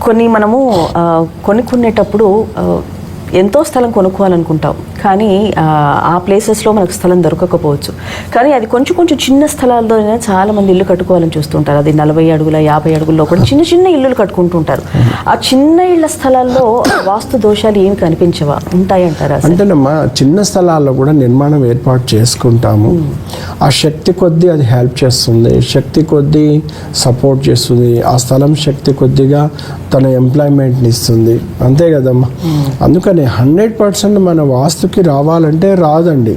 కొన్ని మనము కొనుక్కునేటప్పుడు ఎంతో స్థలం కొనుక్కోవాలనుకుంటాం, కానీ ఆ ప్లేసెస్లో మనకు స్థలం దొరకకపోవచ్చు. కానీ అది కొంచెం కొంచెం చిన్న స్థలాల్లోనే చాలామంది ఇల్లు కట్టుకోవాలని చూస్తుంటారు. అది 40 అడుగుల 50 అడుగుల్లో కూడా చిన్న చిన్న ఇల్లులు కట్టుకుంటుంటారు. ఆ చిన్న ఇళ్ల స్థలాల్లో వాస్తు దోషాలు ఏమి కనిపించవా, ఉంటాయంటారా? అంటేనమ్మా, చిన్న స్థలాల్లో కూడా నిర్మాణం ఏర్పాటు చేసుకుంటాము. ఆ శక్తి కొద్దీ అది హెల్ప్ చేస్తుంది, శక్తి కొద్దీ సపోర్ట్ చేస్తుంది, ఆ స్థలం శక్తి కొద్దిగా తన ఎంప్లాయ్మెంట్ని ఇస్తుంది, అంతే కదమ్మా. అందుకని 100% మన వాస్తుకి రావాలంటే రాదండి.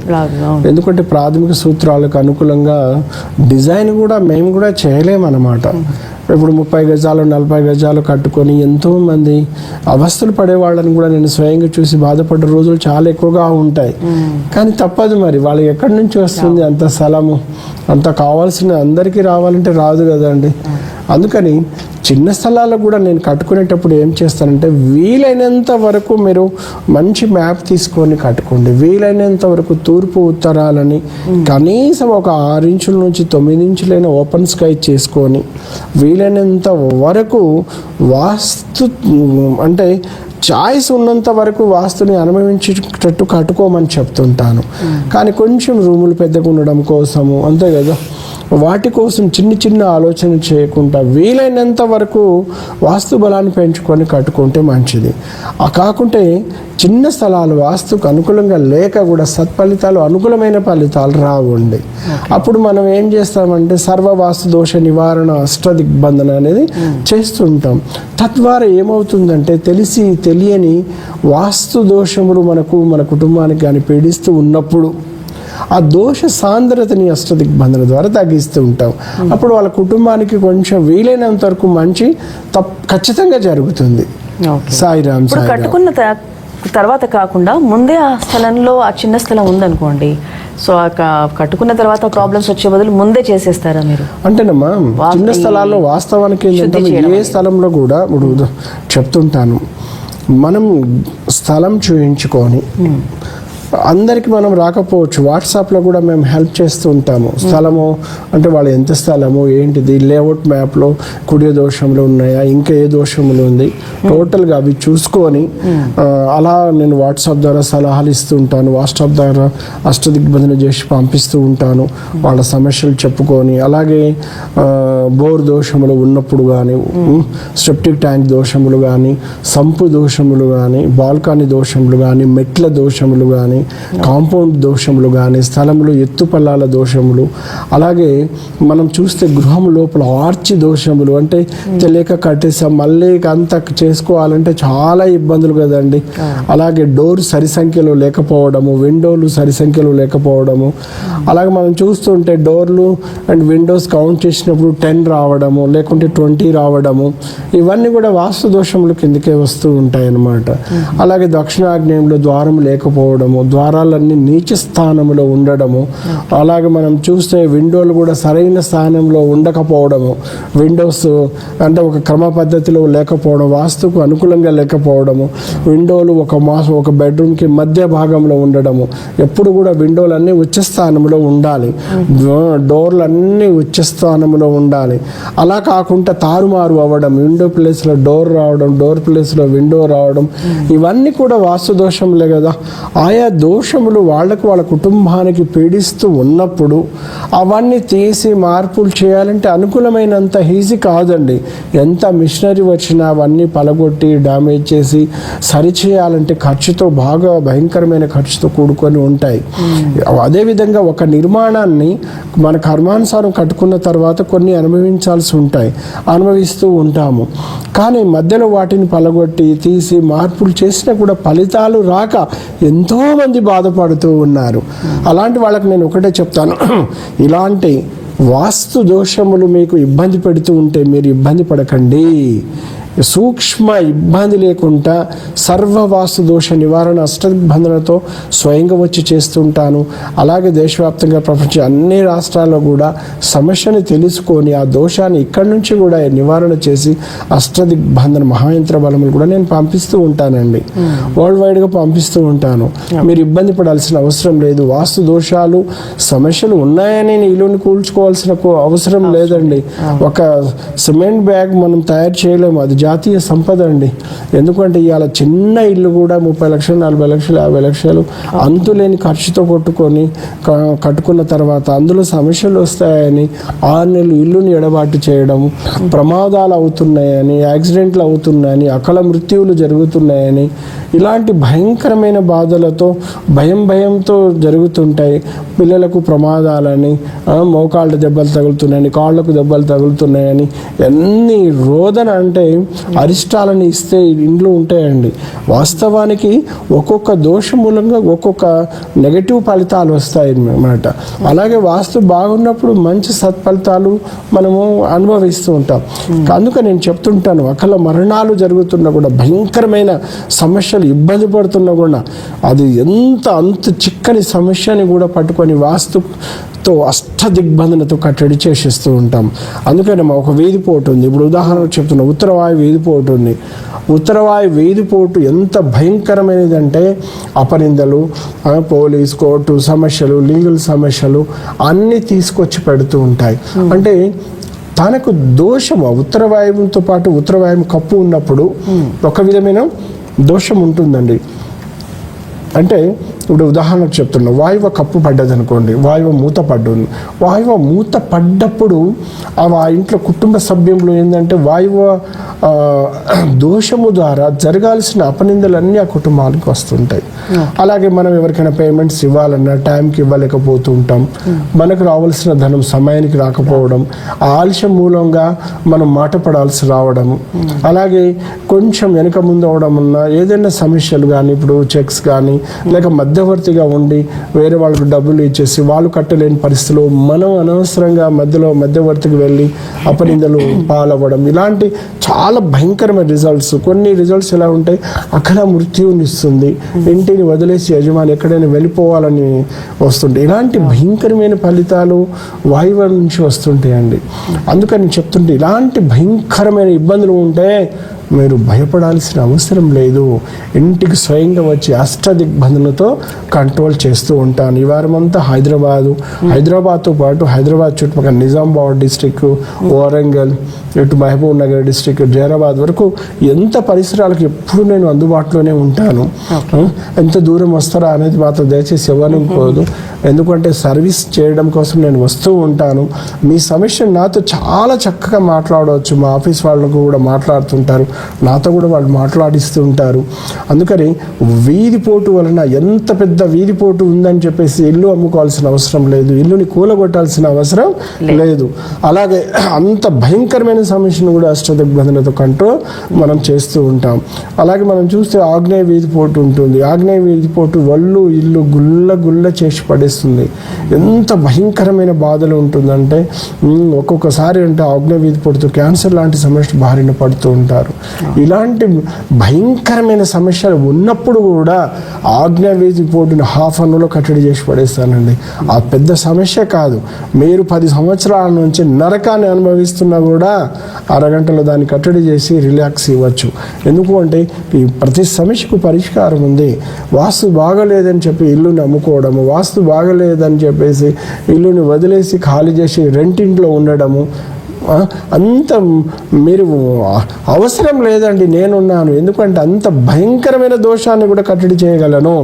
ఎందుకంటే ప్రాథమిక సూత్రాలకు అనుకూలంగా డిజైన్ కూడా మేము కూడా చేయలేమన్నమాట. ఇప్పుడు 30 గజాలు 40 గజాలు కట్టుకొని ఎంతోమంది అవస్థలు పడేవాళ్ళని కూడా నేను స్వయంగా చూసి బాధపడ్డ రోజులు చాలా ఎక్కువగా ఉంటాయి. కానీ తప్పదు, మరి వాళ్ళకి ఎక్కడి నుంచి వస్తుంది అంత స్థలము? అంత కావాల్సిన అందరికీ రావాలంటే రాదు కదండి. అందుకని చిన్న స్థలాల్లో కూడా నేను కట్టుకునేటప్పుడు ఏం చేస్తానంటే, వీలైనంత వరకు మీరు మంచి మ్యాప్ తీసుకొని కట్టుకోండి. వీలైనంత వరకు తూర్పు ఉత్తరాలని కనీసం ఒక 6 ఇంచుల నుంచి 9 ఇంచులైన ఓపెన్ స్కై చేసుకొని వీలైనంత వరకు వాస్తు అంటే చాయిస్ ఉన్నంత వరకు వాస్తుని అనుభవించేటట్టు కట్టుకోమని చెప్తుంటాను. కానీ కొంచెం రూములు పెద్దగా ఉండడం కోసము, అంతే కదా, వాటి కోసం చిన్న చిన్న ఆలోచన చేయకుండా వీలైనంత వరకు వాస్తు బలాన్ని పెంచుకొని కట్టుకుంటే మంచిది. కాకుంటే చిన్న స్థలాలు వాస్తుకు అనుకూలంగా లేక కూడా సత్ఫలితాలు, అనుకూలమైన ఫలితాలు రావండి. అప్పుడు మనం ఏం చేస్తామంటే సర్వ వాస్తు దోష నివారణ అష్టదిగ్బంధన అనేది చేస్తుంటాం. తద్వారా ఏమవుతుందంటే తెలిసి తెలియని వాస్తు దోషములు మన కుటుంబానికి కానీ పీడిస్తూ ఉన్నప్పుడు ఆ దోష సాంద్రతని అష్టదిగ్బంధన ద్వారా తగ్గిస్తూ ఉంటాం. అప్పుడు వాళ్ళ కుటుంబానికి కొంచెం వీలైనంత వరకు మంచి ఖచ్చితంగా జరుగుతుంది. సాయిరామ్. కట్టుకున్న తర్వాత కాకుండా ముందే ఆ స్థలంలో ఆ చిన్న స్థలం ఉందనుకోండి, సో కట్టుకున్న తర్వాత ప్రాబ్లమ్స్ వచ్చే బదులు ముందే చేసేస్తారా మీరు? అంటేనమ్మా, చిన్న స్థలాల్లో వాస్తవానికి ఏంటంటే ఏ స్థలంలో కూడా ఇప్పుడు చెప్తుంటాను, మనం స్థలం చూయించుకొని అందరికి మనం రాకపోవచ్చు, వాట్సాప్లో కూడా మేము హెల్ప్ చేస్తూ ఉంటాము. స్థలము అంటే వాళ్ళు ఎంత స్థలము ఏంటిది, లేఅవుట్ మ్యాప్లో కుడి దోషములు ఉన్నాయా, ఇంకా ఏ దోషములు ఉంది, టోటల్గా అవి చూసుకొని అలా నేను వాట్సాప్ ద్వారా సలహాలు ఇస్తూ ఉంటాను. వాట్సాప్ ద్వారా అష్టదిగ్బంధన చేసి పంపిస్తూ ఉంటాను, వాళ్ళ సమస్యలు చెప్పుకొని. అలాగే బోర్ దోషములు ఉన్నప్పుడు కానీ, సెప్టిక్ ట్యాంక్ దోషములు కానీ, సంపు దోషములు కానీ, బాల్కనీ దోషములు కానీ, మెట్ల దోషములు కానీ, కాంపౌండ్ దోషములు కానీ, స్థలములు ఎత్తుపల్లాల దోషములు, అలాగే మనం చూస్తే గృహం లోపల ఆర్చి దోషములు, అంటే తెలియక కట్టేసాం మళ్ళీ అంత చేసుకోవాలంటే చాలా ఇబ్బందులు కదండి. అలాగే డోర్ సరి సంఖ్యలో లేకపోవడము, విండోలు సరి సంఖ్యలో లేకపోవడము, అలాగే మనం చూస్తుంటే డోర్లు అండ్ విండోస్ కౌంట్ చేసినప్పుడు 10 రావడము, లేకుంటే 20 రావడము, ఇవన్నీ కూడా వాస్తు దోషములు కిందకే వస్తూ ఉంటాయి అన్నమాట. అలాగే దక్షిణాగ్నేయంలో ద్వారం లేకపోవడము, ద్వారాలన్నీ నీచ స్థానంలో ఉండడము, అలాగే మనం చూస్తే విండోలు కూడా సరైన స్థానంలో ఉండకపోవడము, విండోస్ అంటే ఒక క్రమ పద్ధతిలో లేకపోవడం, వాస్తుకు అనుకూలంగా లేకపోవడము, విండోలు ఒక బెడ్రూమ్కి మధ్య భాగంలో ఉండడము, ఎప్పుడు కూడా విండోలు అన్నీ ఉచ్చ స్థానంలో ఉండాలి, డోర్లు అన్నీ ఉచ్చ స్థానంలో ఉండాలి. అలా కాకుండా తారుమారు అవ్వడం, విండో ప్లేస్లో డోర్ రావడం, డోర్ ప్లేస్లో విండో రావడం, ఇవన్నీ కూడా వాస్తు దోషంలే కదా. ఆయా దోషములు వాళ్ళ కుటుంబానికి పీడిస్తూ ఉన్నప్పుడు అవన్నీ తీసి మార్పులు చేయాలంటే అనుకూలమైనంత ఈజీ కాదండి. ఎంత మిషనరీ వచ్చినా అవన్నీ పలగొట్టి డ్యామేజ్ చేసి సరిచేయాలంటే ఖర్చుతో, బాగా భయంకరమైన ఖర్చుతో కూడుకొని ఉంటాయి. అదేవిధంగా ఒక నిర్మాణాన్ని మన కర్మానుసారం కట్టుకున్న తర్వాత కొన్ని అనుభవించాల్సి ఉంటాయి, అనుభవిస్తూ ఉంటాము. కానీ మధ్యలో వాటిని పలగొట్టి తీసి మార్పులు చేసినా కూడా ఫలితాలు రాక ఎంతోమంది బాధపడుతూ ఉన్నారు. అలాంటి వాళ్ళకి నేను ఒకటే చెప్తాను, ఇలాంటి వాస్తు దోషములు మీకు ఇబ్బంది పెడుతూ ఉంటే మీరు ఇబ్బంది పడకండి. సూక్ష్మ ఇబ్బంది లేకుండా సర్వ వాస్తు దోష నివారణ అష్టదిగ్బంధనతో స్వయంగా వచ్చి చేస్తుంటాను. అలాగే దేశవ్యాప్తంగా ప్రపంచ అన్ని రాష్ట్రాల్లో కూడా సమస్యని తెలుసుకొని ఆ దోషాన్ని ఇక్కడి నుంచి కూడా నివారణ చేసి అష్టదిగ్బంధన మహాయంత్ర బలములు కూడా నేను పంపిస్తూ ఉంటానండి. వరల్డ్ వైడ్గా పంపిస్తూ ఉంటాను. మీరు ఇబ్బంది పడాల్సిన అవసరం లేదు. వాస్తు దోషాలు సమస్యలు ఉన్నాయని ఇల్లుని కూల్చుకోవాల్సిన అవసరం లేదండి. ఒక సిమెంట్ బ్యాగ్ మనం తయారు చేయలేము, అది జాతీయ సంపద అండి. ఎందుకంటే ఇవాళ చిన్న ఇల్లు కూడా 30 లక్షలు 40 లక్షలు 50 లక్షలు అంతులేని ఖర్చుతో కట్టుకున్న తర్వాత అందులో సమస్యలు వస్తాయని 6 నెలలు ఇల్లుని ఎడబాటు చేయడం, ప్రమాదాలు అవుతున్నాయని, యాక్సిడెంట్లు అవుతున్నాయని, అకాల మృత్యువులు జరుగుతున్నాయని, ఇలాంటి భయంకరమైన బాధలతో భయంతో జరుగుతుంటాయి. పిల్లలకు ప్రమాదాలని, మోకాళ్ళ దెబ్బలు తగులుతున్నాయని, కాళ్ళకు దెబ్బలు తగులుతున్నాయని, ఎన్ని రోదన అంటే అరిష్టాలని ఇస్తే ఇంట్లో ఉంటాయండి. వాస్తవానికి ఒక్కొక్క దోషం మూలంగా ఒక్కొక్క నెగటివ్ ఫలితాలు వస్తాయి అన్నమాట. అలాగే వాస్తు బాగున్నప్పుడు మంచి సత్ఫలితాలు మనము అనుభవిస్తూ ఉంటాం. అందుకని నేను చెప్తుంటాను, అకాల మరణాలు జరుగుతున్నా కూడా, భయంకరమైన సమస్యలు ఇబ్బంది పడుతున్నా కూడా, అది అంత చిక్కని సమస్యని కూడా పట్టుకొని వాస్తుతో అష్టదిగ్బంధనతో కట్టడి చేసేస్తూ ఉంటాం. అందుకని ఒక వీధిపోటు ఉంది. ఇప్పుడు ఉదాహరణకు చెప్తున్నా, ఉత్తరవాయు వీధిపోటు ఉంది. ఉత్తరవాయు వీధిపోటు ఎంత భయంకరమైనదంటే అపనిందలు, పోలీస్ కోర్టు సమస్యలు, లీగల్ సమస్యలు అన్నీ తీసుకొచ్చి పెడుతూ ఉంటాయి. అంటే తనకు దోషము ఉత్తరవాయువుతో పాటు ఉత్తరవాయువు కప్పు ఉన్నప్పుడు ఒక విధమైన దోషం ఉంటుందండి. అంటే ఇప్పుడు ఉదాహరణకు చెప్తున్నా, వాయువ కప్పు పడ్డది అనుకోండి, వాయువ మూత పడ్డది. వాయువ మూత పడ్డప్పుడు ఆ ఇంట్లో కుటుంబ సభ్యులు ఏంటంటే వాయువ దోషము ద్వారా జరగాల్సిన అపనిందలన్నీ ఆ కుటుంబానికి వస్తుంటాయి. అలాగే మనం ఎవరికైనా పేమెంట్స్ ఇవ్వాలన్నా టైంకి ఇవ్వలేకపోతూ ఉంటాం. మనకు రావాల్సిన ధనం సమయానికి రాకపోవడం, ఆ ఆలస్యం మూలంగా మనం మాట పడాల్సి రావడం, అలాగే కొంచెం వెనుక ముందు అవడం వల్ల ఏదైనా సమస్యలు కానీ, ఇప్పుడు చెక్స్ కానీ లేక మధ్యవర్తిగా ఉండి వేరే వాళ్ళకు డబ్బులు ఇచ్చేసి వాళ్ళు కట్టలేని పరిస్థితిలో మనం అనవసరంగా మధ్యవర్తికి వెళ్ళి అపనిందలు పాలవ్వడం, ఇలాంటి చాలా భయంకరమైన రిజల్ట్స్. కొన్ని రిజల్ట్స్ ఎలా ఉంటాయి, అకాల మృత్యువుని ఇస్తుంది, ఇంటిని వదిలేసి యజమాని ఎక్కడైనా వెళ్ళిపోవాలని వస్తుంటాయి. ఇలాంటి భయంకరమైన ఫలితాలు వాయువు నుంచి వస్తుంటాయండి. అందుకని చెప్తుంటే ఇలాంటి భయంకరమైన ఇబ్బందులు ఉంటే మీరు భయపడాల్సిన అవసరం లేదు. ఇంటికి స్వయంగా వచ్చి అష్టదిగ్బంధనతో కంట్రోల్ చేస్తూ ఉంటాను. ఈ వారం అంతా హైదరాబాద్తో పాటు హైదరాబాద్ చుట్టుపక్కల నిజామాబాద్ డిస్టిక్, వరంగల్, ఇటు మహబూబ్ నగర్ డిస్టిక్, జైరాబాద్ వరకు ఎంత పరిసరాలకు ఎప్పుడు నేను అందుబాటులోనే ఉంటాను. ఎంత దూరం వస్తారా అనేది మాత్రం దయచేసి ఇవ్వనుకోదు. ఎందుకంటే సర్వీస్ చేయడం కోసం నేను వస్తూ ఉంటాను. మీ సమస్యను నాతో చాలా చక్కగా మాట్లాడవచ్చు. మా ఆఫీస్ వాళ్ళకు కూడా మాట్లాడుతుంటారు, నాతో కూడా వాళ్ళు మాట్లాడిస్తూ ఉంటారు. అందుకని వీధిపోటు వలన ఎంత పెద్ద వీధిపోటు ఉందని చెప్పేసి ఇల్లు అమ్ముకోవాల్సిన అవసరం లేదు, ఇల్లుని కూలగొట్టాల్సిన అవసరం లేదు. అలాగే అంత భయంకరమైన సమస్యను కూడా అష్టదిగ్బంధనతో కంట్రోల్ మనం చేస్తూ ఉంటాం. అలాగే మనం చూస్తే ఆగ్నేయ వీధిపోటు ఉంటుంది. ఆగ్నేయ వీధిపోటు వల్లు ఇల్లు గుల్ల చేసి పడేస్తుంది. ఎంత భయంకరమైన బాధలు ఉంటుందంటే ఒక్కొక్కసారి అంటే ఆగ్నేయ వీధిపోటుతో క్యాన్సర్ లాంటి సమస్య బారిన పడుతూ ఉంటారు. ఇలాంటి భయంకరమైన సమస్యలు ఉన్నప్పుడు కూడా ఆగ్నేయ వీధిపోటుని హాఫ్ అన్ అవర్లో కట్టడి చేసి పడేస్తానండి. ఆ పెద్ద సమస్య కాదు. మీరు 10 సంవత్సరాల నుంచి నరకాన్ని అనుభవిస్తున్నా కూడా అరగంటలో దాన్ని కట్టడి చేసి రిలాక్స్ ఇవ్వచ్చు. ఎందుకు అంటే ఈ ప్రతి సమస్యకు పరిష్కారం ఉంది. వాస్తు బాగలేదని చెప్పి ఇల్లుని అమ్ముకోవడము, వాస్తు బాగలేదని చెప్పేసి ఇల్లుని వదిలేసి ఖాళీ చేసి రెంటింట్లో ఉండడము అంత మీరు అవసరం లేదండి. నేనున్నాను. ఎందుకంటే అంత భయంకరమైన దోషాన్ని కూడా కట్టడి చేయగలను.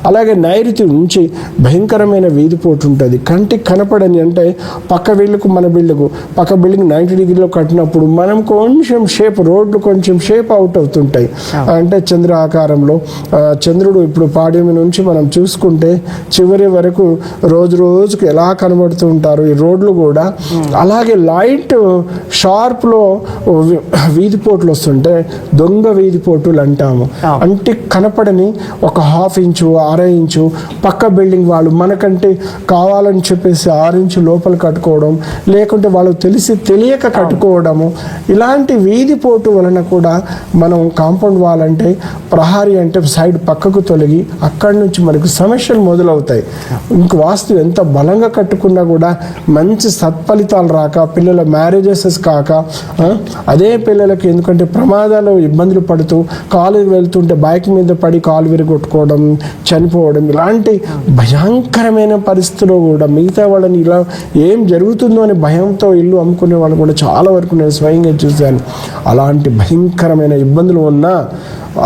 అలాగే నైరుతి నుంచి భయంకరమైన వీధిపోటు ఉంటుంది. కంటికి కనపడని అంటే పక్క బిల్లుకు మన బిల్లుకు పక్క బిల్డింగ్ 90 డిగ్రీలో కట్టినప్పుడు మనం కొంచెం రోడ్లు కొంచెం షేప్ అవుట్ అవుతుంటాయి. అంటే చంద్ర ఆకారంలో చంద్రుడు ఇప్పుడు పాడ్యమి నుంచి మనం చూసుకుంటే చివరి వరకు రోజుకు ఎలా కనబడుతూ ఉంటారు ఈ రోడ్లు కూడా. అలాగే లైట్ షార్ప్లో వీధిపోట్లు వస్తుంటే దొంగ వీధిపోటులు అంటాము. అంటే కనపడని ఒక 1/2 ఇంచు 1/2 ఇంచు పక్క బిల్డింగ్ వాళ్ళు మనకంటే కావాలని చెప్పేసి 6 ఇంచు లోపల కట్టుకోవడం, లేకుంటే వాళ్ళు తెలియక కట్టుకోవడము, ఇలాంటి వీధిపోటు వలన కూడా మనం కాంపౌండ్ వాల్ అంటే ప్రహారీ అంటే సైడ్ పక్కకు తొలగి అక్కడి నుంచి మనకు సమస్యలు మొదలవుతాయి. ఇంక వాస్తు ఎంత బలంగా కట్టుకున్నా కూడా మంచి సత్ఫలితాలు రాక, పిల్లల మ్యారేజెస్ కాక, అదే పిల్లలకి ఎందుకంటే ప్రమాదాలు ఇబ్బందులు పడుతూ కాలు వెళ్తుంటే బైక్ మీద పడి కాలు విరగొట్టుకోవడం, చనిపోవడం, ఇలాంటి భయంకరమైన పరిస్థితుల్లో కూడా మిగతా వాళ్ళని ఇలా ఏం జరుగుతుందో అని భయంతో ఇల్లు అమ్ముకునే వాళ్ళు కూడా చాలా వరకు నేను స్వయంగా చూశాను. అలాంటి భయంకరమైన ఇబ్బందులు ఉన్నా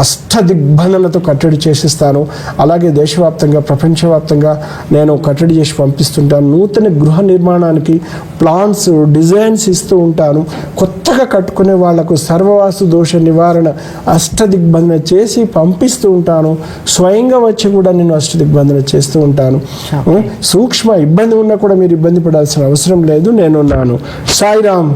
అష్టదిగ్బంధనలతో కట్టడి చేసిస్తాను. అలాగే దేశవ్యాప్తంగా ప్రపంచవ్యాప్తంగా నేను కట్టడి చేసి పంపిస్తుంటాను. నూతన గృహ నిర్మాణానికి ప్లాన్స్ డిజైన్స్ ఇస్తూ ఉంటాను. కొత్తగా కట్టుకునే వాళ్లకు సర్వవాస్తు దోష నివారణ అష్టదిగ్బంధన చేసి పంపిస్తూ ఉంటాను. స్వయంగా వచ్చి కూడా నేను అష్టదిగ్బంధన చేస్తూ ఉంటాను. సూక్ష్మ ఇబ్బంది ఉన్నా కూడా మీరు ఇబ్బంది పడాల్సిన అవసరం లేదు, నేనున్నాను. సాయిరామ్.